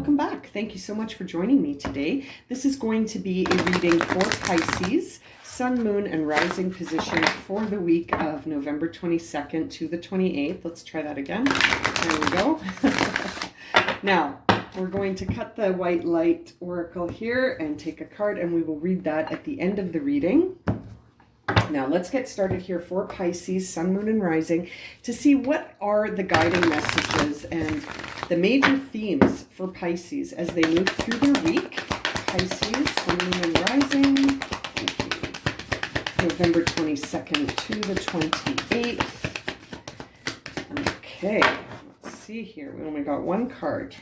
welcome back. Thank you so much for joining me today. This is going to be a reading for Pisces, Sun, Moon, and Rising positions for the week of November 22nd to the 28th. Let's try that again. There we go. Now, we're going to cut the white light oracle here and take a card, and we will read that at the end of the reading. Now, let's get started here for Pisces, Sun, Moon, and Rising to see what are the guiding messages and the major themes for Pisces as they move through their week. Pisces, Sun, Moon, and Rising, November 22nd to the 28th. Okay, let's see here. We only got one card.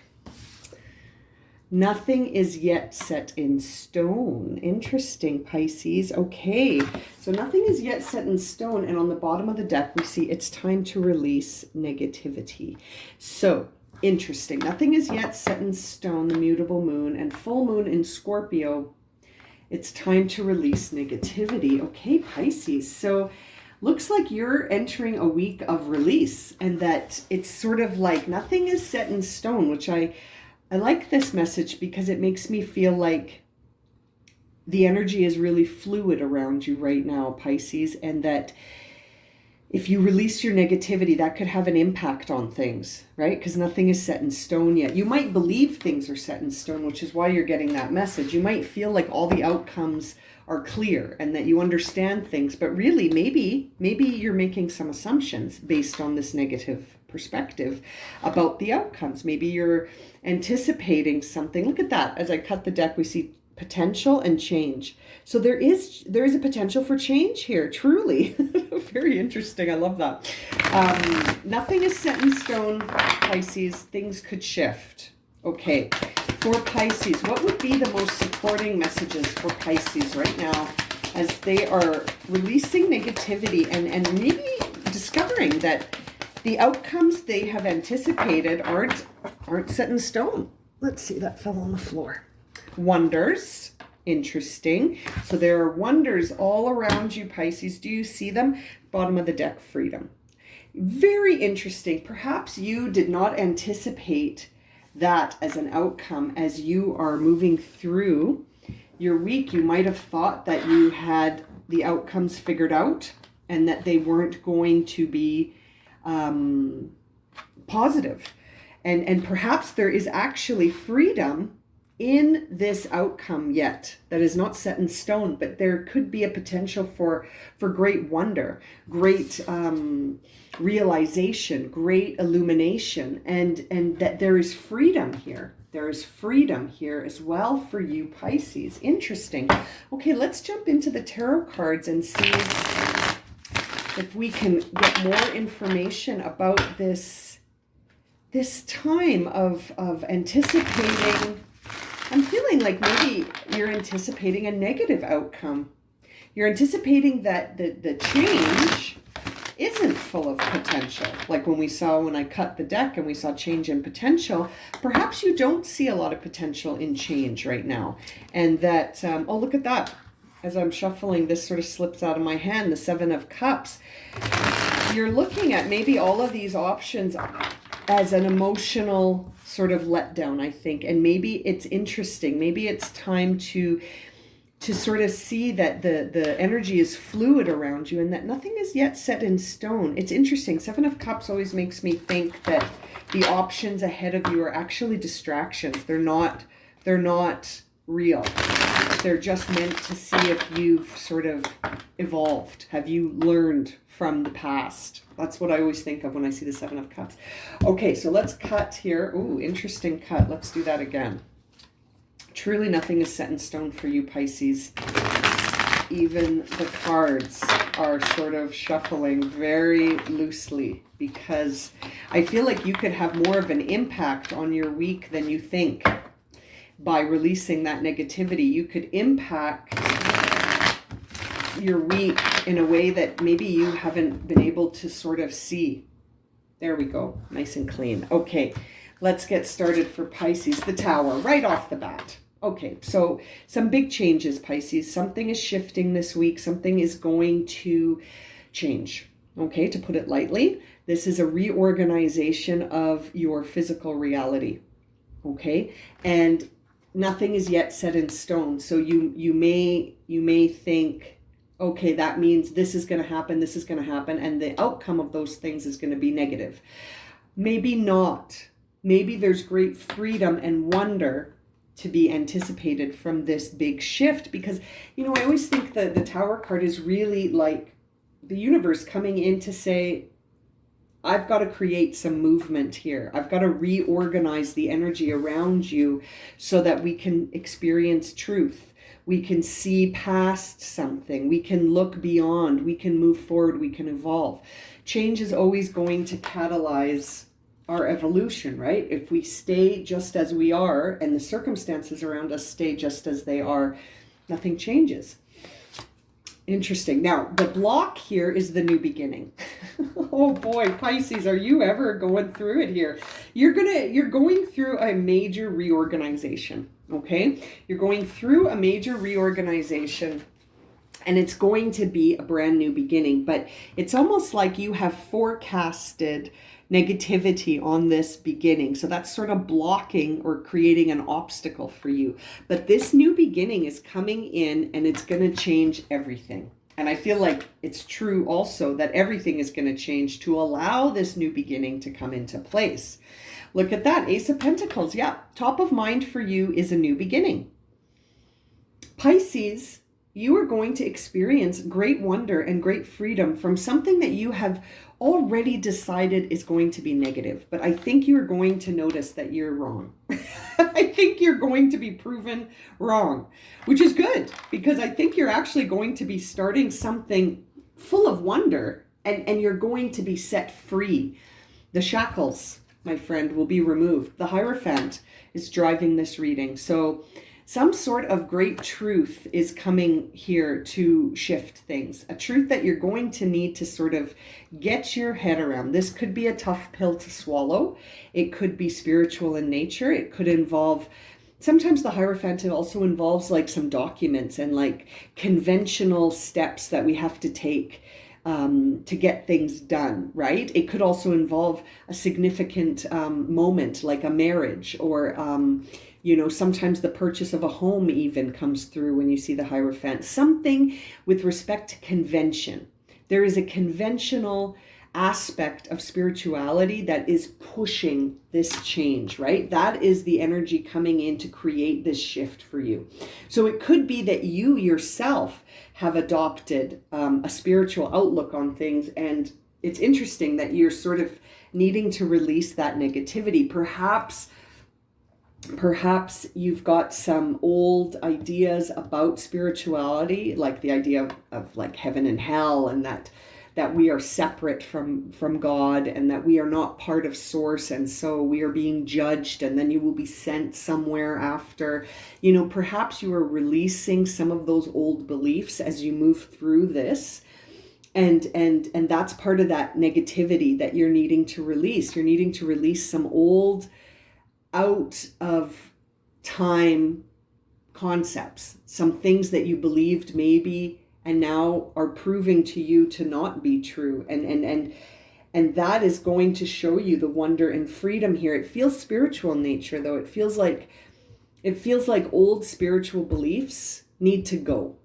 Nothing is yet set in stone. Interesting, Pisces. Okay, so nothing is yet set in stone. And on the bottom of the deck, we see it's time to release negativity. So, interesting. Nothing is yet set in stone, the mutable moon, and full moon in Scorpio. It's time to release negativity. Okay, Pisces. So, looks like you're entering a week of release, and that it's sort of like nothing is set in stone, which I like this message because it makes me feel like the energy is really fluid around you right now, Pisces, and that if you release your negativity, that could have an impact on things, right? Because nothing is set in stone yet. You might believe things are set in stone, which is why you're getting that message. You might feel like all the outcomes are clear and that you understand things, but really maybe you're making some assumptions based on this negative perspective about the outcomes. Maybe you're anticipating something. Look at that. As I cut the deck, we see potential and change. So there is a potential for change here, truly. Very interesting. I love that. Nothing is set in stone, Pisces. Things could shift. Okay. For Pisces, what would be the most supporting messages for Pisces right now as they are releasing negativity and maybe discovering that the outcomes they have anticipated aren't set in stone? Let's see, that fell on the floor. Wonders. Interesting. So there are wonders all around you, Pisces. Do you see them? Bottom of the deck, freedom. Very interesting. Perhaps you did not anticipate that as an outcome as you are moving through your week. You might have thought that you had the outcomes figured out and that they weren't going to be positive. And perhaps there is actually freedom in this outcome yet that is not set in stone, but there could be a potential for great wonder, great realization, great illumination, and that there is freedom here. There is freedom here as well for you, Pisces. Interesting. Okay, let's jump into the tarot cards and see if we can get more information about this time of anticipating. I'm feeling like maybe you're anticipating a negative outcome. You're anticipating that the change isn't full of potential. Like when I cut the deck and we saw change and potential, perhaps you don't see a lot of potential in change right now. And that, oh, look at that. As I'm shuffling, this sort of slips out of my hand, the Seven of Cups. You're looking at maybe all of these options as an emotional sort of letdown, I think. And maybe it's interesting. Maybe it's time to sort of see that the energy is fluid around you and that nothing is yet set in stone. It's interesting. Seven of Cups always makes me think that the options ahead of you are actually distractions. They're not real. They're just meant to see if you've sort of evolved. Have you learned from the past? That's what I always think of when I see the Seven of Cups. Okay, so let's cut here. Ooh, interesting cut. Let's do that again. Truly nothing is set in stone for you, Pisces. Even the cards are sort of shuffling very loosely because I feel like you could have more of an impact on your week than you think. By releasing that negativity, you could impact your week in a way that maybe you haven't been able to sort of see. There we go. Nice and clean. Okay, let's get started for Pisces. The Tower, right off the bat. Okay, so some big changes, Pisces. Something is shifting this week. Something is going to change. Okay, to put it lightly, this is a reorganization of your physical reality. okay? And nothing is yet set in stone. So you may think, okay, that means this is going to happen, this is going to happen, and the outcome of those things is going to be negative. Maybe not. Maybe there's great freedom and wonder to be anticipated from this big shift, because, you know, I always think that the Tower card is really like the universe coming in to say, I've got to create some movement here. I've got to reorganize the energy around you so that we can experience truth. We can see past something. We can look beyond. We can move forward. We can evolve. Change is always going to catalyze our evolution, right? If we stay just as we are and the circumstances around us stay just as they are, nothing changes. Interesting. Now, the block here is the new beginning. Oh boy, Pisces, are you ever going through it here? You're going through a major reorganization, okay? You're going through a major reorganization, and it's going to be a brand new beginning, but it's almost like you have forecasted negativity on this beginning. So that's sort of blocking or creating an obstacle for you. But this new beginning is coming in, and it's going to change everything. And I feel like it's true also that everything is going to change to allow this new beginning to come into place. Look at that, Ace of Pentacles. Yeah, top of mind for you is a new beginning. Pisces, you are going to experience great wonder and great freedom from something that you have already decided is going to be negative. But I think you're going to notice that you're wrong. I think you're going to be proven wrong, which is good, because I think you're actually going to be starting something full of wonder, and you're going to be set free. The shackles, my friend, will be removed. The Hierophant is driving this reading. So some sort of great truth is coming here to shift things. A truth that you're going to need to sort of get your head around. This could be a tough pill to swallow. It could be spiritual in nature. It could involve, sometimes the Hierophant also involves like some documents and like conventional steps that we have to take to get things done, right? It could also involve a significant moment like a marriage, or you know, sometimes the purchase of a home even comes through when you see the Hierophant. Something with respect to convention. There is a conventional aspect of spirituality that is pushing this change, right? That is the energy coming in to create this shift for you. So it could be that you yourself have adopted a spiritual outlook on things, and it's interesting that you're sort of needing to release that negativity. Perhaps you've got some old ideas about spirituality, like the idea of like heaven and hell, and that we are separate from God, and that we are not part of source, and so we are being judged, and then you will be sent somewhere after. You know, perhaps you are releasing some of those old beliefs as you move through this. And that's part of that negativity that you're needing to release. You're needing to release some old, out of time concepts, some things that you believed maybe and now are proving to you to not be true. And that is going to show you the wonder and freedom here. It feels spiritual in nature, though. It feels like old spiritual beliefs need to go,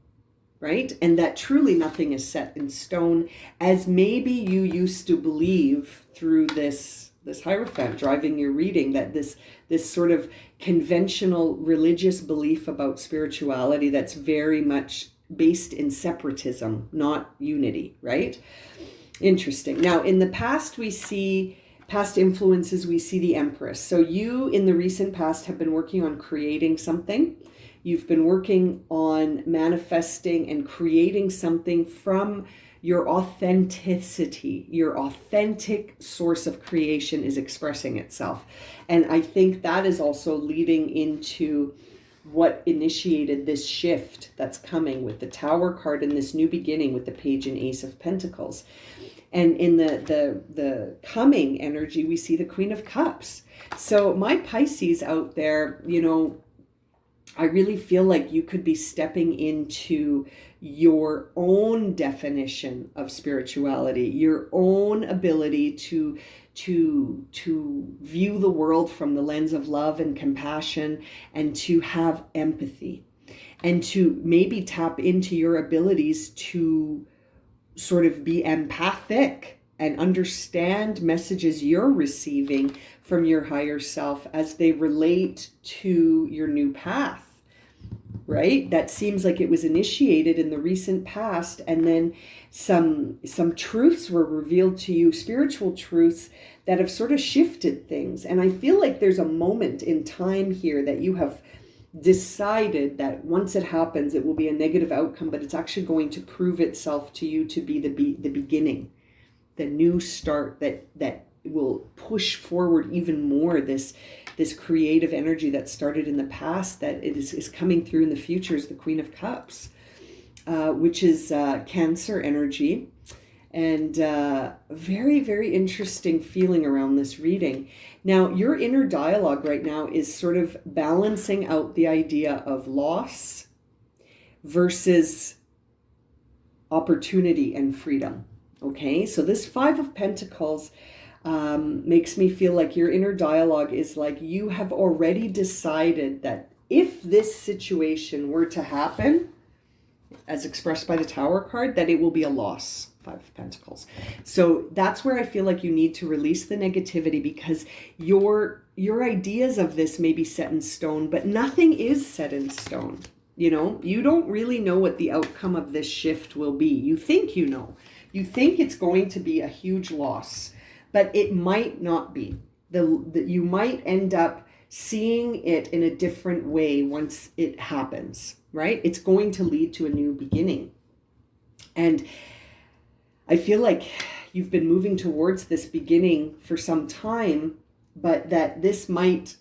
right? And that truly nothing is set in stone, as maybe you used to believe through this Hierophant driving your reading, that this sort of conventional religious belief about spirituality that's very much based in separatism, not unity, right? Interesting. Now, in the past, we see past influences, we see the Empress. So you, in the recent past, have been working on creating something. You've been working on manifesting and creating something from your authenticity. Your authentic source of creation is expressing itself. And I think that is also leading into what initiated this shift that's coming with the Tower card and this new beginning with the Page and Ace of Pentacles. And in the coming energy, we see the Queen of Cups. So my Pisces out there, you know, I really feel like you could be stepping into your own definition of spirituality, your own ability to view the world from the lens of love and compassion, and to have empathy, and to maybe tap into your abilities to sort of be empathic and understand messages you're receiving from your higher self as they relate to your new path. Right? That seems like it was initiated in the recent past, and then some truths were revealed to you, spiritual truths that have sort of shifted things. And I feel like there's a moment in time here that you have decided that once it happens, it will be a negative outcome, but it's actually going to prove itself to you to be the beginning, the new start that will push forward even more this creative energy that started in the past, that it is coming through in the future, is the Queen of Cups, which is Cancer energy. And very, very interesting feeling around this reading. Now, your inner dialogue right now is sort of balancing out the idea of loss versus opportunity and freedom. Okay, so this Five of Pentacles makes me feel like your inner dialogue is like you have already decided that if this situation were to happen, as expressed by the Tower card, that it will be a loss. Five of Pentacles. So that's where I feel like you need to release the negativity, because your ideas of this may be set in stone, but nothing is set in stone. You know, you don't really know what the outcome of this shift will be. You think you know. You think it's going to be a huge loss, but it might not be. You might end up seeing it in a different way once it happens, right? It's going to lead to a new beginning. And I feel like you've been moving towards this beginning for some time, but that this might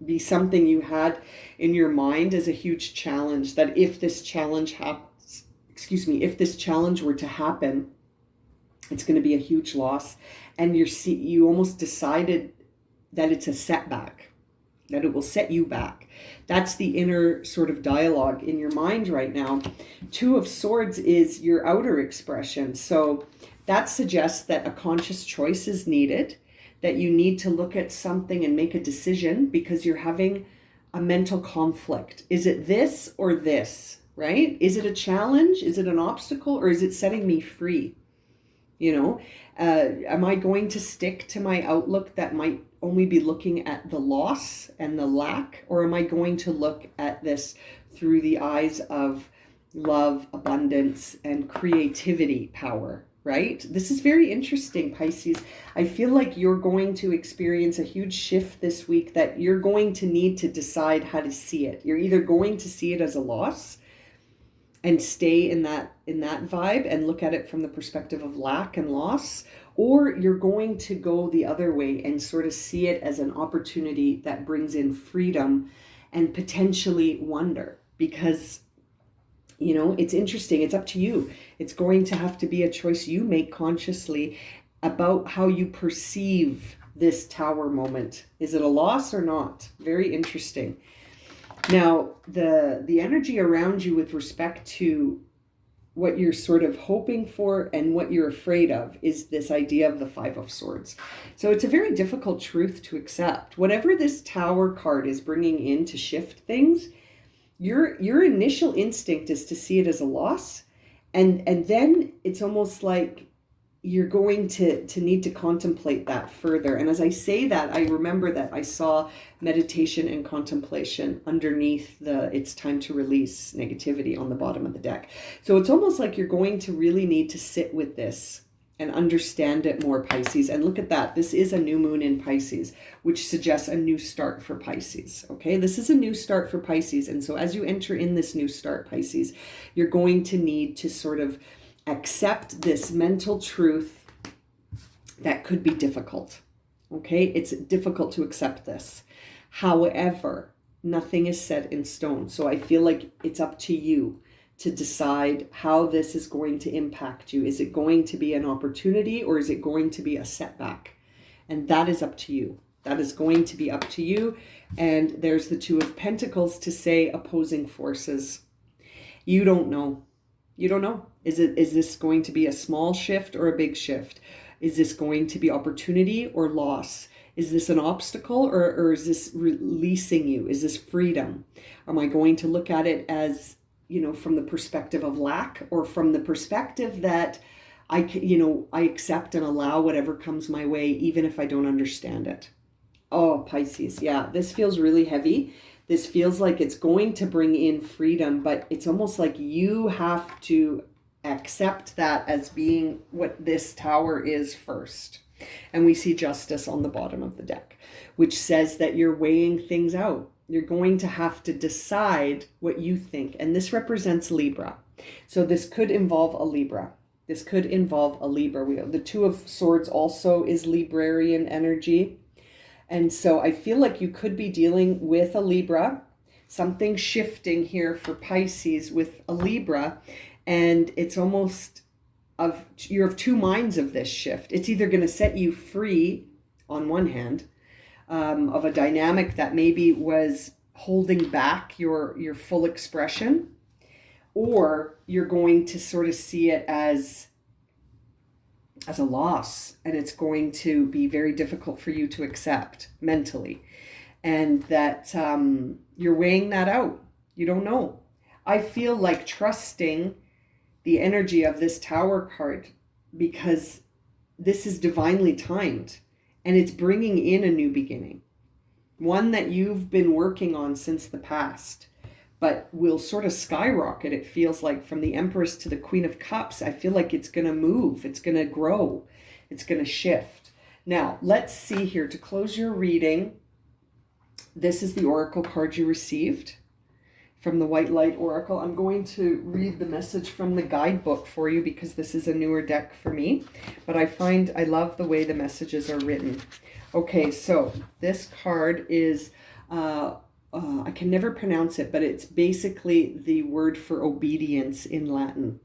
be something you had in your mind as a huge challenge, that if this challenge if this challenge were to happen, it's going to be a huge loss. And you almost decided that it's a setback, that it will set you back. That's the inner sort of dialogue in your mind right now. Two of Swords is your outer expression. So that suggests that a conscious choice is needed, that you need to look at something and make a decision because you're having a mental conflict. Is it this or this, right? Is it a challenge? Is it an obstacle? Or is it setting me free? You know, am I going to stick to my outlook that might only be looking at the loss and the lack? Or am I going to look at this through the eyes of love, abundance, and creativity power, right? This is very interesting, Pisces. I feel like you're going to experience a huge shift this week that you're going to need to decide how to see it. You're either going to see it as a loss and stay in that vibe and look at it from the perspective of lack and loss, or you're going to go the other way and sort of see it as an opportunity that brings in freedom and potentially wonder. Because, you know, it's interesting. It's up to you. It's going to have to be a choice you make consciously about how you perceive this Tower moment. Is it a loss or not? Very interesting. Now, the energy around you with respect to what you're sort of hoping for and what you're afraid of is this idea of the Five of Swords. So it's a very difficult truth to accept. Whatever this Tower card is bringing in to shift things, your initial instinct is to see it as a loss. And then it's almost like you're going to need to contemplate that further. And as I say that, I remember that I saw meditation and contemplation underneath the it's time to release negativity on the bottom of the deck. So it's almost like you're going to really need to sit with this and understand it more, Pisces. And look at that. This is a new moon in Pisces, which suggests a new start for Pisces. Okay, this is a new start for Pisces. And so as you enter in this new start, Pisces, you're going to need to sort of accept this mental truth that could be difficult. Okay, it's difficult to accept this. However, nothing is set in stone. So I feel like it's up to you to decide how this is going to impact you. Is it going to be an opportunity or is it going to be a setback? And that is up to you. That is going to be up to you. And there's the Two of Pentacles to say opposing forces. You don't know. You don't know. Is this going to be a small shift or a big shift? Is this going to be opportunity or loss? Is this an obstacle or is this releasing you? Is this freedom? Am I going to look at it as, from the perspective of lack, or from the perspective that I accept and allow whatever comes my way, even if I don't understand it? Oh, Pisces, yeah, this feels really heavy. This feels like it's going to bring in freedom, but it's almost like you have to accept that as being what this Tower is first. And we see Justice on the bottom of the deck, which says that you're weighing things out. You're going to have to decide what you think. And this represents Libra. So this could involve a Libra. This could involve a Libra. The Two of Swords also is Librarian energy. And so I feel like you could be dealing with a Libra, something shifting here for Pisces with a Libra. And it's almost you're of two minds of this shift. It's either going to set you free on one hand of a dynamic that maybe was holding back your full expression, or you're going to sort of see it as a loss, and it's going to be very difficult for you to accept mentally, and that you're weighing that out. You don't know. I feel like trusting the energy of this Tower card, because this is divinely timed and it's bringing in a new beginning, one that you've been working on since the past, but will sort of skyrocket. It feels like from the Empress to the Queen of Cups, I feel like it's going to move, it's going to grow, it's going to shift. Now, let's see here to close your reading. This is the Oracle card you received from the White Light Oracle. I'm going to read the message from the guidebook for you because this is a newer deck for me, but I love the way the messages are written. Okay, so this card is, I can never pronounce it, but it's basically the word for obedience in Latin.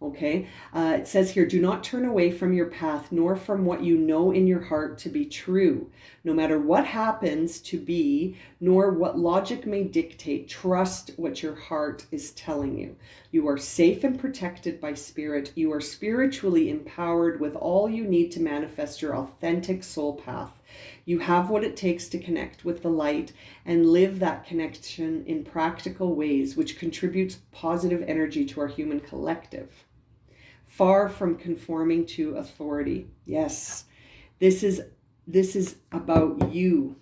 Okay, it says here, do not turn away from your path, nor from what you know in your heart to be true. No matter what happens to be, nor what logic may dictate, trust what your heart is telling you. You are safe and protected by spirit. You are spiritually empowered with all you need to manifest your authentic soul path. You have what it takes to connect with the light and live that connection in practical ways, which contributes positive energy to our human collective. Far from conforming to authority. Yes, this is about you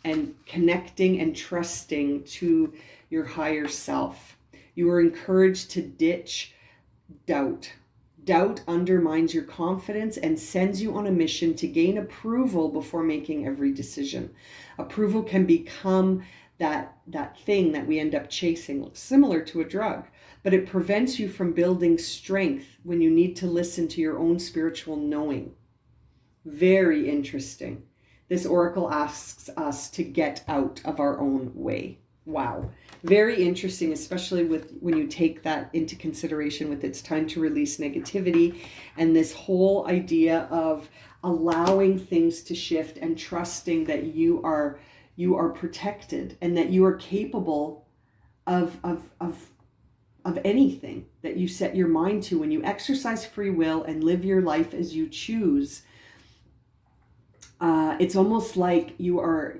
and connecting and trusting to your higher self. You are encouraged to ditch doubt. Doubt undermines your confidence and sends you on a mission to gain approval before making every decision. Approval can become that thing that we end up chasing, similar to a drug, but it prevents you from building strength when you need to listen to your own spiritual knowing. Very interesting. This oracle asks us to get out of our own way. Wow. Very interesting, especially when you take that into consideration with it's time to release negativity and this whole idea of allowing things to shift and trusting that you are protected and that you are capable of anything that you set your mind to. When you exercise free will and live your life as you choose, it's almost like you're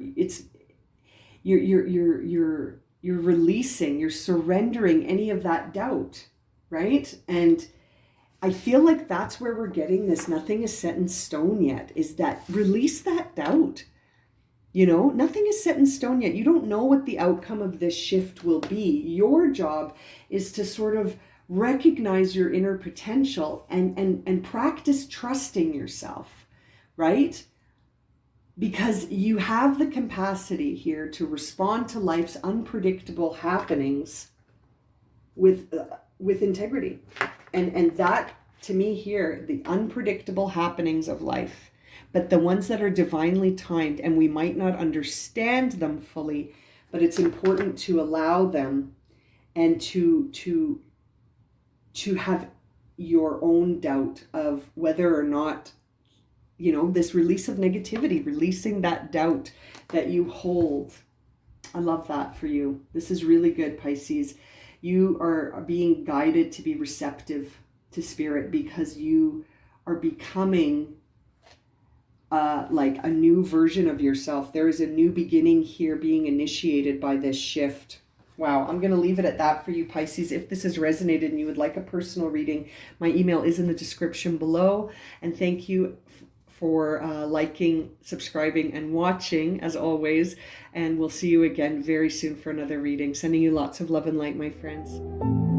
releasing, you're surrendering any of that doubt, right? And I feel like that's where we're getting this nothing is set in stone yet, is that release that doubt. Nothing is set in stone yet. You don't know what the outcome of this shift will be. Your job is to sort of recognize your inner potential and practice trusting yourself, right? Because you have the capacity here to respond to life's unpredictable happenings with integrity. And that, to me here, the unpredictable happenings of life, but the ones that are divinely timed, and we might not understand them fully, but it's important to allow them and to have your own doubt of whether or not you know, this release of negativity, releasing that doubt that you hold. I love that for you. This is really good, Pisces. You are being guided to be receptive to spirit because you are becoming like a new version of yourself. There is a new beginning here being initiated by this shift. Wow, I'm going to leave it at that for you, Pisces. If this has resonated and you would like a personal reading, my email is in the description below. And thank you for liking, subscribing, and watching, as always. And we'll see you again very soon for another reading. Sending you lots of love and light, my friends.